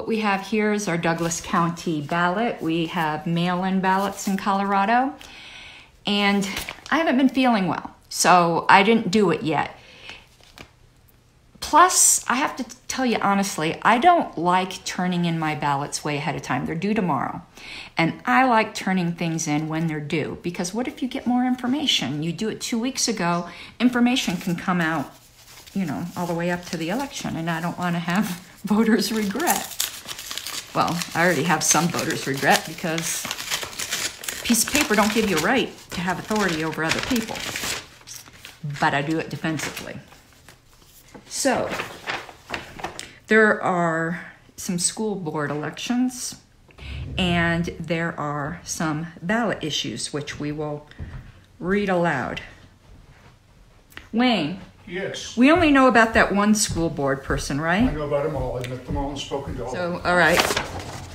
we have here is our Douglas County ballot. We have mail-in ballots in Colorado. And I haven't been feeling well, so I didn't do it yet. Plus, I have to tell you honestly, I don't like turning in my ballots way ahead of time. They're due tomorrow. And I like turning things in when they're due, because what if you get more information? You do it 2 weeks ago, information can come out, you know, all the way up to the election, and I don't want to have voters regret. Well, I already have some voters regret, because a piece of paper don't give you a right to have authority over other people. But I do it defensively. So, there are some school board elections, and there are some ballot issues, which we will read aloud. Wayne. Yes. We only know about that one school board person, right? I know about them all. I've met them all and spoken to all. So, all right.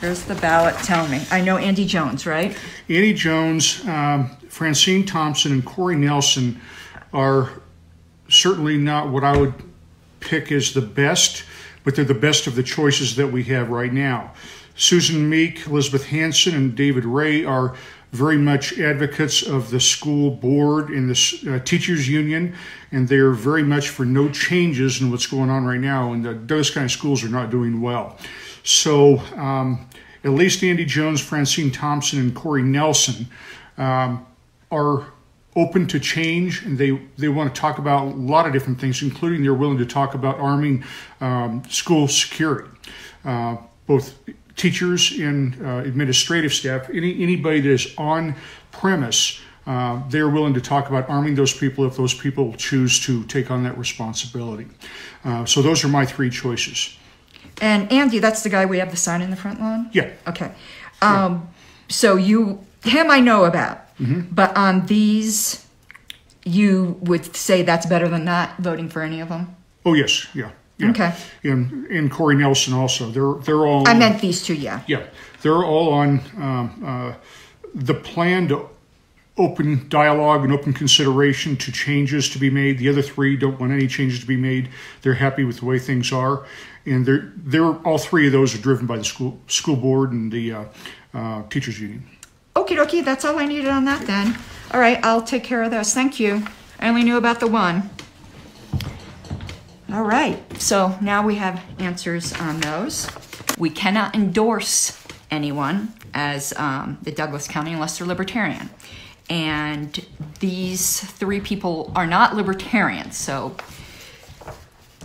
Here's the ballot. Tell me. I know Andy Jones, right? Andy Jones, Francine Thompson, and Corey Nelson are certainly not what I would pick as the best, but they're the best of the choices that we have right now. Susan Meek, Elizabeth Hanson, and David Ray are very much advocates of the school board and the teachers union, and they're very much for no changes in what's going on right now, and the Douglas County schools are not doing well. So at least Andy Jones, Francine Thompson, and Corey Nelson are open to change, and they want to talk about a lot of different things, including they're willing to talk about arming school security. Both teachers and administrative staff, anybody that is on premise, they're willing to talk about arming those people if those people choose to take on that responsibility. So those are my three choices. And Andy, that's the guy we have the sign in the front lawn? Yeah. Okay. So him I know about. Mm-hmm. But on these, you would say that's better than not voting for any of them? Oh, yes. Yeah. Yeah. Okay. And Corey Nelson also. They're all. I meant these two, yeah. Yeah. They're all on the plan to open dialogue and open consideration to changes to be made. The other three don't want any changes to be made. They're happy with the way things are. And they're all three of those are driven by the school board and the teachers union. Okie dokie, that's all I needed on that then. All right, I'll take care of those. Thank you. I only knew about the one. All right, so now we have answers on those. We cannot endorse anyone as the Douglas County unless they're Libertarian. And these three people are not Libertarians, so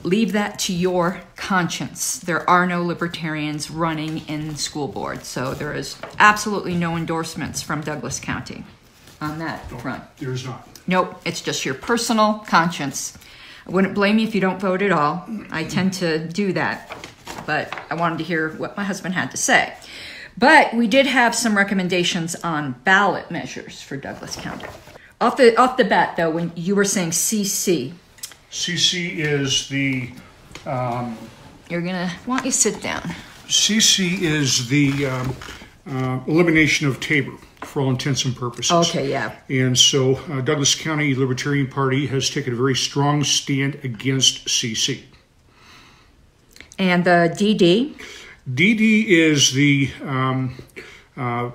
leave that to your conscience. There are no Libertarians running in school board, so there is absolutely no endorsements from Douglas County on that front. There is not. Nope, it's just your personal conscience. I wouldn't blame you if you don't vote at all. I tend to do that, but I wanted to hear what my husband had to say. But we did have some recommendations on ballot measures for Douglas County. Off the bat, though, when you were saying CC. CC is the... You're going to want you to sit down. CC is the elimination of Tabor, for all intents and purposes. Okay, yeah. And so Douglas County Libertarian Party has taken a very strong stand against CC. And the DD? DD is the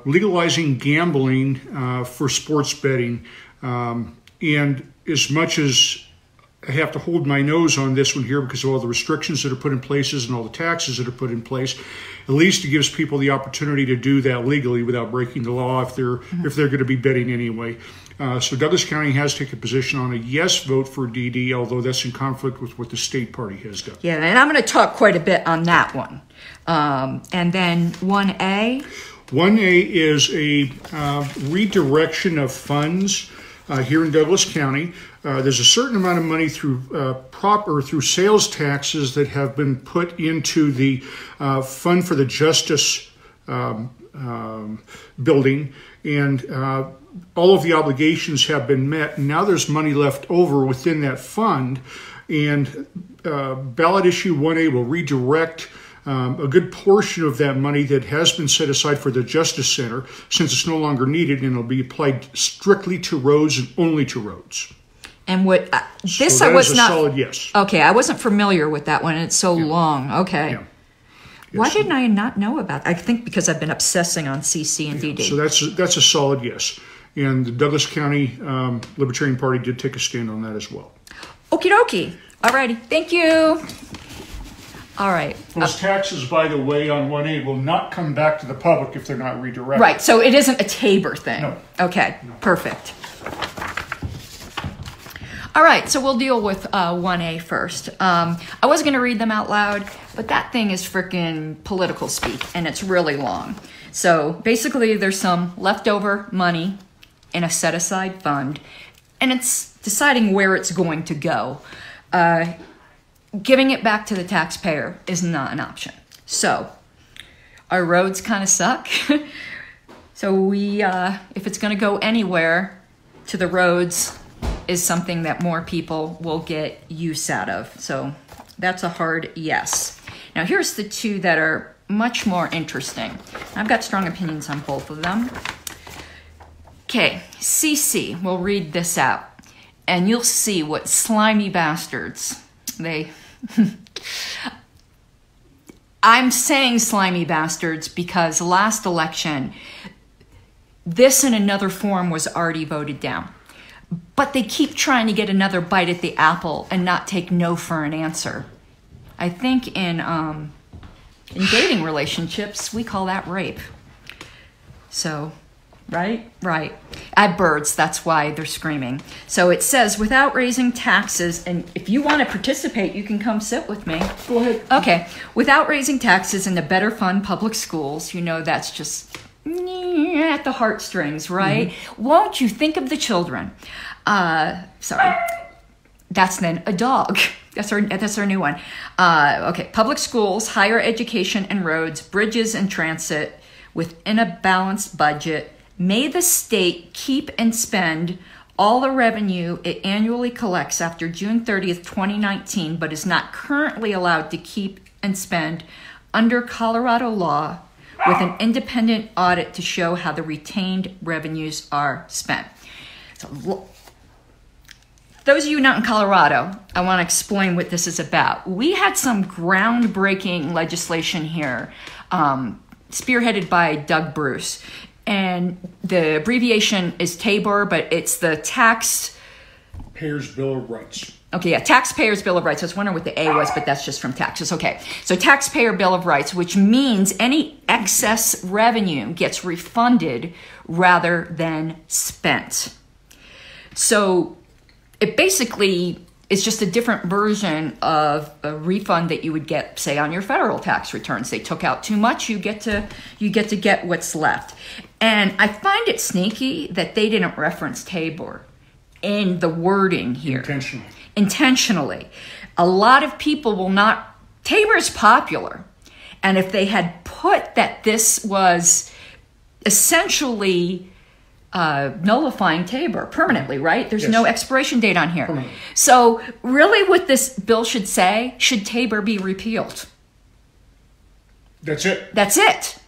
legalizing gambling for sports betting. And as much as I have to hold my nose on this one here because of all the restrictions that are put in places and all the taxes that are put in place, at least it gives people the opportunity to do that legally without breaking the law if they're going to be betting anyway. So Douglas County has taken a position on a yes vote for DD, although that's in conflict with what the state party has done. Yeah, and I'm going to talk quite a bit on that one. And then 1A? 1A is a redirection of funds here in Douglas County. There's a certain amount of money through through sales taxes that have been put into the Fund for the Justice building, and all of the obligations have been met. And now there's money left over within that fund, and ballot issue 1A will redirect a good portion of that money that has been set aside for the Justice Center, since it's no longer needed, and it'll be applied strictly to roads and only to roads. And what so I was not solid yes. Okay, I wasn't familiar with that one. It's so long. Okay. Yeah. Why didn't I not know about that? I think because I've been obsessing on CC and DD. So that's a solid yes. And the Douglas County Libertarian Party did take a stand on that as well. Okie dokie. All righty. Thank you. All right. Those taxes, by the way, on 1A will not come back to the public if they're not redirected. Right. So it isn't a Tabor thing. No. Okay. No. Perfect. All right, so we'll deal with 1A first. I was going to read them out loud, but that thing is freaking political speak, and it's really long. So basically, there's some leftover money in a set-aside fund, and it's deciding where it's going to go. Giving it back to the taxpayer is not an option. So our roads kind of suck. So we, if it's going to go anywhere, to the roads is something that more people will get use out of. So that's a hard yes. Now here's the two that are much more interesting. I've got strong opinions on both of them. Okay, CC, we'll read this out. And you'll see what slimy bastards they... I'm saying slimy bastards because last election, this in another form was already voted down. But they keep trying to get another bite at the apple and not take no for an answer. I think in dating relationships, we call that rape. So, right? Right. At birds, that's why they're screaming. So it says, without raising taxes, and if you want to participate, you can come sit with me. Go ahead. Okay. Without raising taxes and to better fund public schools, you know that's just... at the heartstrings, right? Mm-hmm. Won't you think of the children? Sorry. That's then a dog. That's our new one. Okay. Public schools, higher education and roads, bridges and transit within a balanced budget. May the state keep and spend all the revenue it annually collects after June 30th, 2019, but is not currently allowed to keep and spend under Colorado law with an independent audit to show how the retained revenues are spent. So, those of you not in Colorado, I want to explain what this is about. We had some groundbreaking legislation here, spearheaded by Doug Bruce. And the abbreviation is TABOR, but it's the Taxpayers Bill of Rights. Okay, yeah, Taxpayers Bill of Rights. I was wondering what the A was, but that's just from taxes. Okay, so Taxpayer Bill of Rights, which means any excess revenue gets refunded rather than spent. So it basically is just a different version of a refund that you would get, say, on your federal tax returns. They took out too much, you get to get what's left. And I find it sneaky that they didn't reference TABOR in the wording here. Intentionally. A lot of people will not... TABOR is popular. And if they had put that this was essentially nullifying TABOR permanently, right? There's no expiration date on here. Permanently. So really what this bill should say, should TABOR be repealed? That's it. That's it.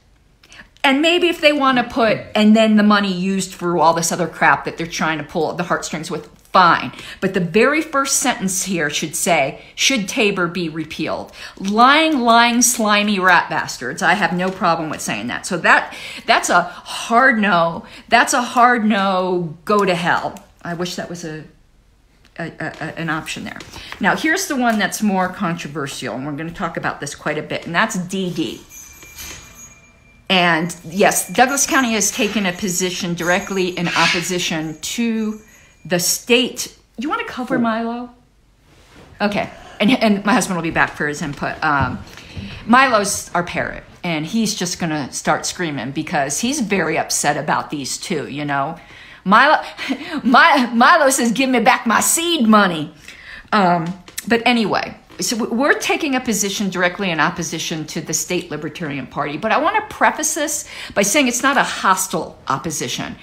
And maybe if they want to put, and then the money used for all this other crap that they're trying to pull the heartstrings with, fine. But the very first sentence here should say, should TABOR be repealed? Lying, slimy rat bastards. I have no problem with saying that. So that's a hard no. That's a hard no, go to hell. I wish that was an option there. Now, here's the one that's more controversial, and we're going to talk about this quite a bit, and that's DD. And yes, Douglas County has taken a position directly in opposition to the state. You want to cover Milo? Okay. And my husband will be back for his input. Milo's our parrot, and he's just going to start screaming because he's very upset about these two, you know. Milo says, give me back my seed money. But anyway, so we're taking a position directly in opposition to the state Libertarian Party. But I want to preface this by saying it's not a hostile opposition.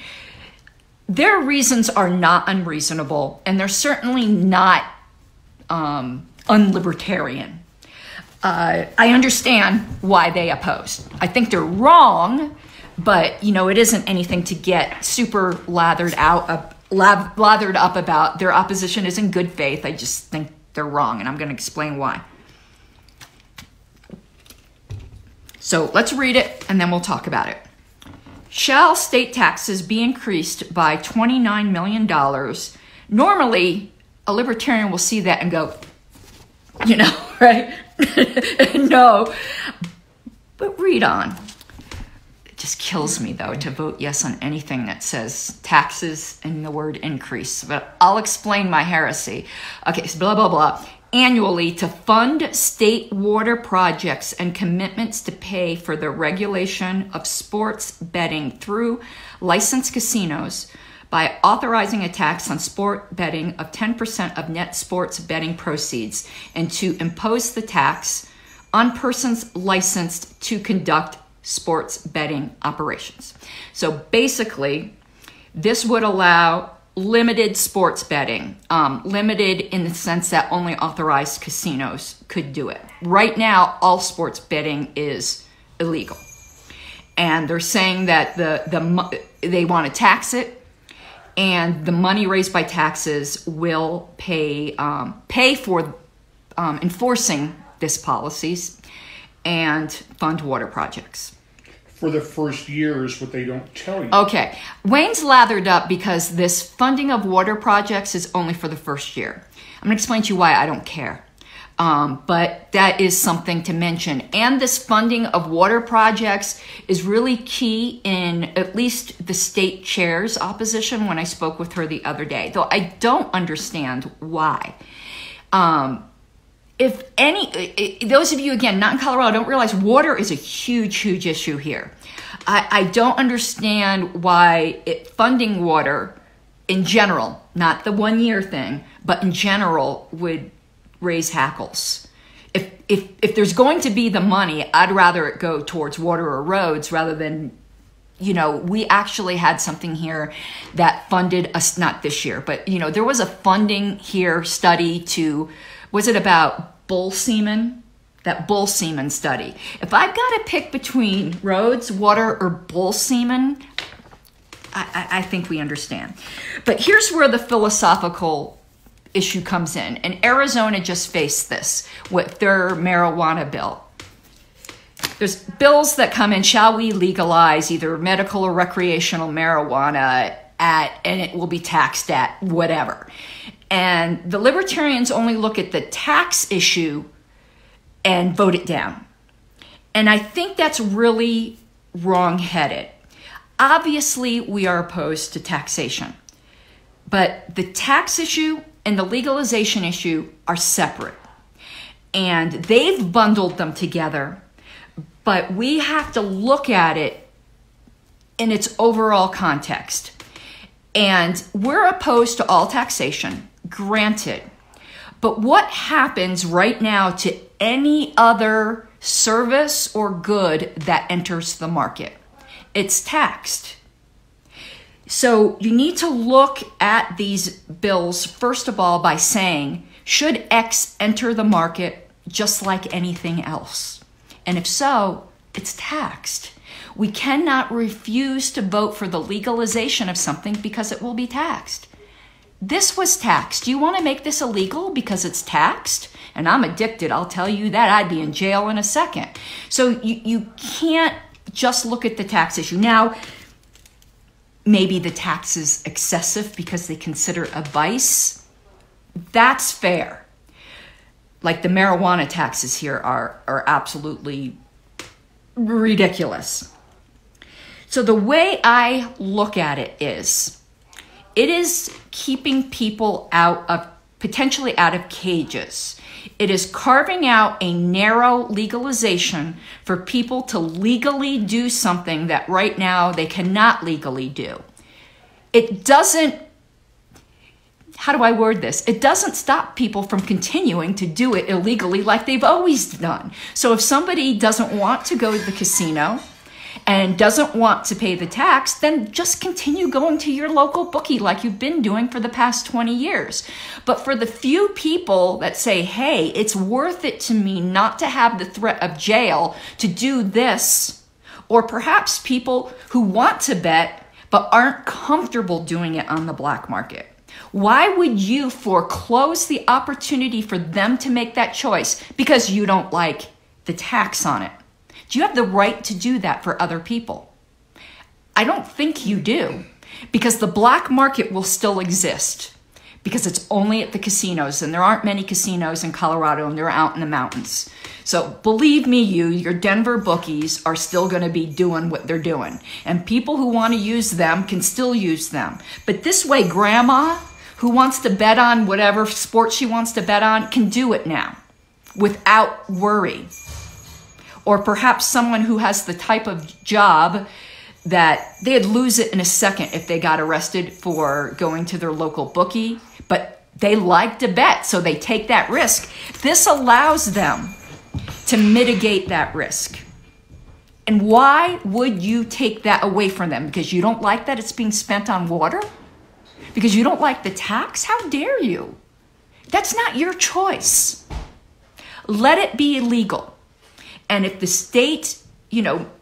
Their reasons are not unreasonable, and they're certainly not unlibertarian. I understand why they oppose. I think they're wrong, but you know it isn't anything to get super lathered up about. Their opposition is in good faith. I just think they're wrong, and I'm going to explain why. So let's read it and then we'll talk about it. Shall state taxes be increased by $29 million? Normally, a libertarian will see that and go, you know, right? No. But read on. It just kills me, though, to vote yes on anything that says taxes and the word increase. But I'll explain my heresy. Okay, so blah, blah, blah. Annually to fund state water projects and commitments to pay for the regulation of sports betting through licensed casinos by authorizing a tax on sport betting of 10% of net sports betting proceeds, and to impose the tax on persons licensed to conduct sports betting operations. So basically, this would allow limited sports betting, limited in the sense that only authorized casinos could do it. Right now, all sports betting is illegal. And they're saying that they want to tax it, and the money raised by taxes will pay for enforcing this policies and fund water projects. For the first year is what they don't tell you. Okay. Wayne's lathered up because this funding of water projects is only for the first year. I'm going to explain to you why I don't care. But that is something to mention. And this funding of water projects is really key in at least the state chair's opposition when I spoke with her the other day, though I don't understand why. If any, those of you, again, not in Colorado, don't realize water is a huge, huge issue here. I don't understand why funding water in general, not the 1 year thing, but in general would raise hackles. If there's going to be the money, I'd rather it go towards water or roads rather than, you know, we actually had something here that funded us, not this year, but, you know, there was a funding here study to, was it about bull semen? That bull semen study. If I've got to pick between roads, water, or bull semen, I think we understand. But here's where the philosophical issue comes in. And Arizona just faced this with their marijuana bill. There's bills that come in, shall we legalize either medical or recreational marijuana and it will be taxed at whatever. And the libertarians only look at the tax issue and vote it down. And I think that's really wrong-headed. Obviously, we are opposed to taxation. But the tax issue and the legalization issue are separate. And they've bundled them together. But we have to look at it in its overall context. And we're opposed to all taxation, granted. But what happens right now to any other service or good that enters the market? It's taxed. So you need to look at these bills, first of all, by saying, should X enter the market just like anything else? And if so, it's taxed. We cannot refuse to vote for the legalization of something because it will be taxed. This was taxed. You want to make this illegal because it's taxed? And I'm addicted, I'll tell you that. I'd be in jail in a second. So you can't just look at the tax issue. Now, maybe the tax is excessive because they consider a vice. That's fair. Like the marijuana taxes here are absolutely ridiculous. So the way I look at it is keeping people potentially out of cages. It is carving out a narrow legalization for people to legally do something that right now they cannot legally do. It doesn't, how do I word this? It doesn't stop people from continuing to do it illegally like they've always done. So if somebody doesn't want to go to the casino and doesn't want to pay the tax, then just continue going to your local bookie like you've been doing for the past 20 years. But for the few people that say, hey, it's worth it to me not to have the threat of jail to do this, or perhaps people who want to bet but aren't comfortable doing it on the black market, why would you foreclose the opportunity for them to make that choice because you don't like the tax on it? Do you have the right to do that for other people? I don't think you do, because the black market will still exist, because it's only at the casinos, and there aren't many casinos in Colorado, and they're out in the mountains. So believe me, your Denver bookies are still going to be doing what they're doing, and people who want to use them can still use them. But this way, grandma who wants to bet on whatever sport she wants to bet on can do it now without worry. Or perhaps someone who has the type of job that they'd lose it in a second if they got arrested for going to their local bookie, but they like to bet, so they take that risk. This allows them to mitigate that risk. And why would you take that away from them? Because you don't like that it's being spent on water? Because you don't like the tax? How dare you? That's not your choice. Let it be illegal. And if the state,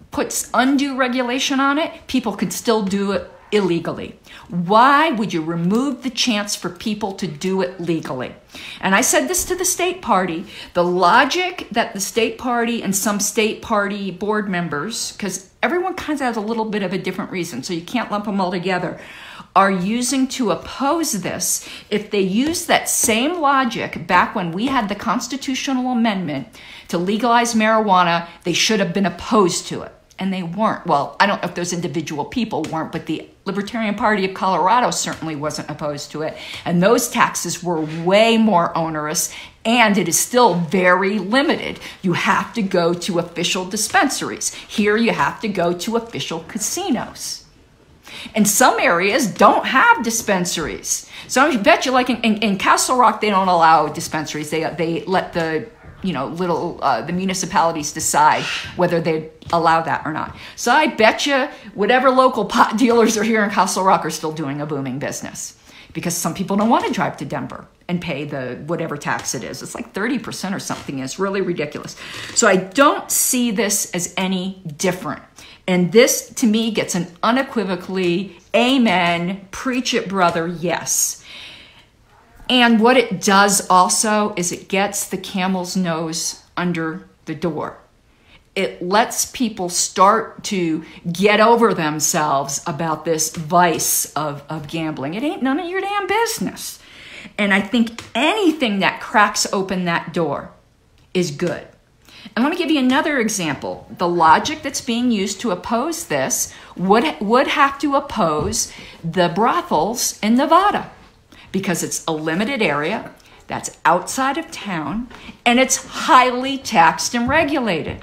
puts undue regulation on it, people could still do it illegally. Why would you remove the chance for people to do it legally? And I said this to the state party, the logic that the state party and some state party board members, because everyone kind of has a little bit of a different reason, so you can't lump them all together, are using to oppose this. If they use that same logic back when we had the constitutional amendment to legalize marijuana, they should have been opposed to it. And they weren't. Well, I don't know if those individual people weren't, but the Libertarian Party of Colorado certainly wasn't opposed to it. And those taxes were way more onerous, and it is still very limited. You have to go to official dispensaries. Here you have to go to official casinos. And some areas don't have dispensaries. So I bet you, like in Castle Rock, they don't allow dispensaries. They let the the municipalities decide whether they allow that or not. So I bet you whatever local pot dealers are here in Castle Rock are still doing a booming business, because some people don't want to drive to Denver and pay the whatever tax it is. It's like 30% or something. It's really ridiculous. So I don't see this as any different. And this, to me, gets an unequivocally amen, preach it, brother, yes. And what it does also is it gets the camel's nose under the door. It lets people start to get over themselves about this vice of gambling. It ain't none of your damn business. And I think anything that cracks open that door is good. And let me give you another example. The logic that's being used to oppose this would have to oppose the brothels in Nevada, because it's a limited area that's outside of town, and it's highly taxed and regulated.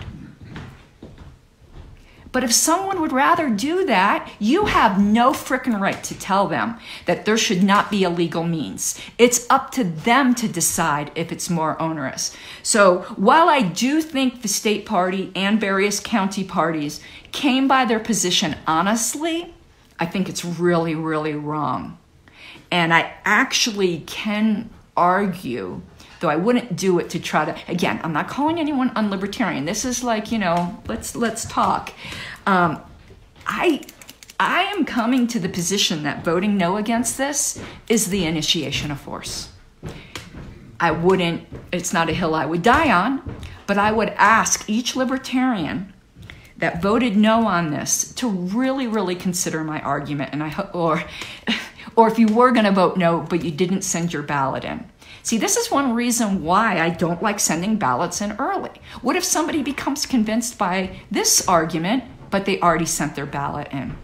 But if someone would rather do that, you have no frickin' right to tell them that there should not be a legal means. It's up to them to decide if it's more onerous. So while I do think the state party and various county parties came by their position honestly, I think it's really, really wrong. And I actually can argue, though I wouldn't do it to try to, again, I'm not calling anyone unlibertarian. This is like, let's talk. I am coming to the position that voting no against this is the initiation of force. It's not a hill I would die on, but I would ask each libertarian that voted no on this to really, really consider my argument, or if you were going to vote no, but you didn't send your ballot in. See, this is one reason why I don't like sending ballots in early. What if somebody becomes convinced by this argument, but they already sent their ballot in?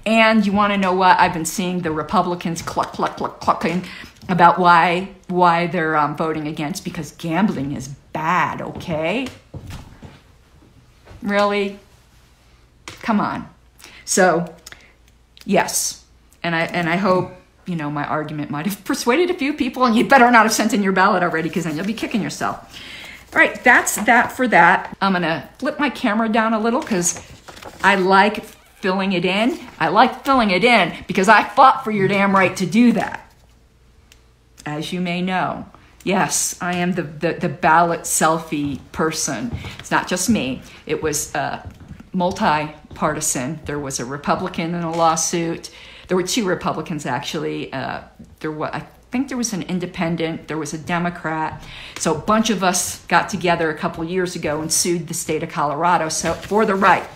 And you want to know what? I've been seeing the Republicans clucking about why they're voting against, because gambling is bad, okay? Really? Come on. So, yes. And I hope, my argument might have persuaded a few people, and you better not have sent in your ballot already, because then you'll be kicking yourself. All right, that's that for that. I'm going to flip my camera down a little because I like filling it in. I like filling it in because I fought for your damn right to do that. As you may know, yes, I am the ballot selfie person. It's not just me. It was multi-partisan. There was a Republican in a lawsuit. There were two Republicans, actually. I think there was an independent, there was a Democrat. So a bunch of us got together a couple years ago and sued the state of Colorado for the right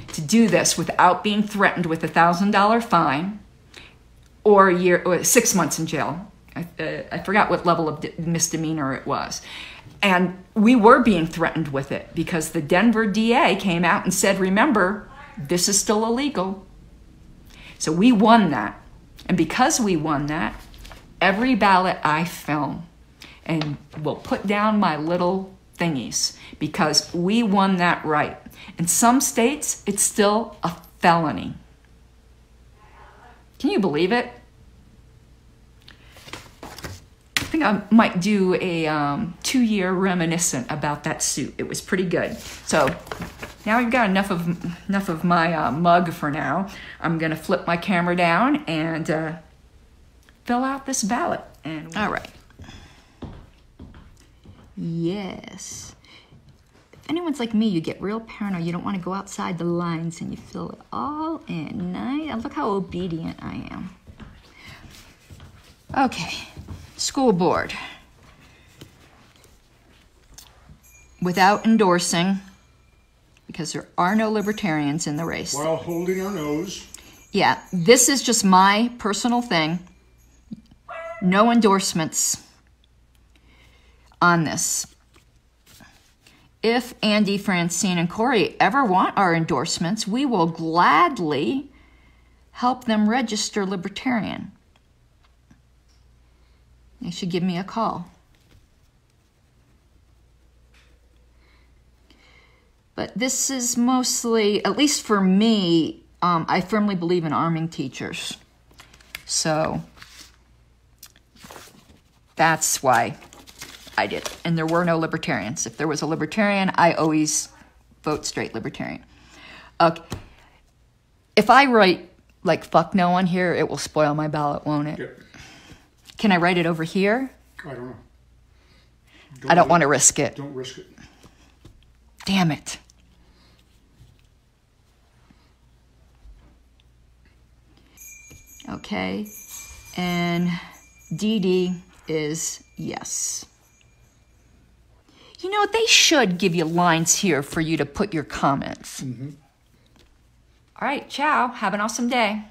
to do this without being threatened with a $1,000 fine or a year, or 6 months in jail. I forgot what level of misdemeanor it was. And we were being threatened with it because the Denver DA came out and said, remember, this is still illegal. So we won that. And because we won that, every ballot I film and will put down my little thingies because we won that right. In some states, it's still a felony. Can you believe it? I think I might do a 2-year reminiscent about that suit. It was pretty good. So now we've got enough of my mug for now. I'm going to flip my camera down and fill out this ballot. All right. Yes. If anyone's like me, you get real paranoid. You don't want to go outside the lines and you fill it all in. Nice. Look how obedient I am. Okay. School board. Without endorsing, because there are no libertarians in the race. While holding our nose. Yeah, this is just my personal thing. No endorsements on this. If Andy, Francine, and Corey ever want our endorsements, we will gladly help them register Libertarian. They should give me a call. But this is mostly, at least for me, I firmly believe in arming teachers. So that's why I did it. And there were no libertarians. If there was a libertarian, I always vote straight libertarian. Okay. If I write like fuck no on here, it will spoil my ballot, won't it? Yep. Can I write it over here? I don't know. I don't want to risk it. Don't risk it. Damn it. Okay. And DD is yes. You know, they should give you lines here for you to put your comments. Mm-hmm. All right, ciao. Have an awesome day.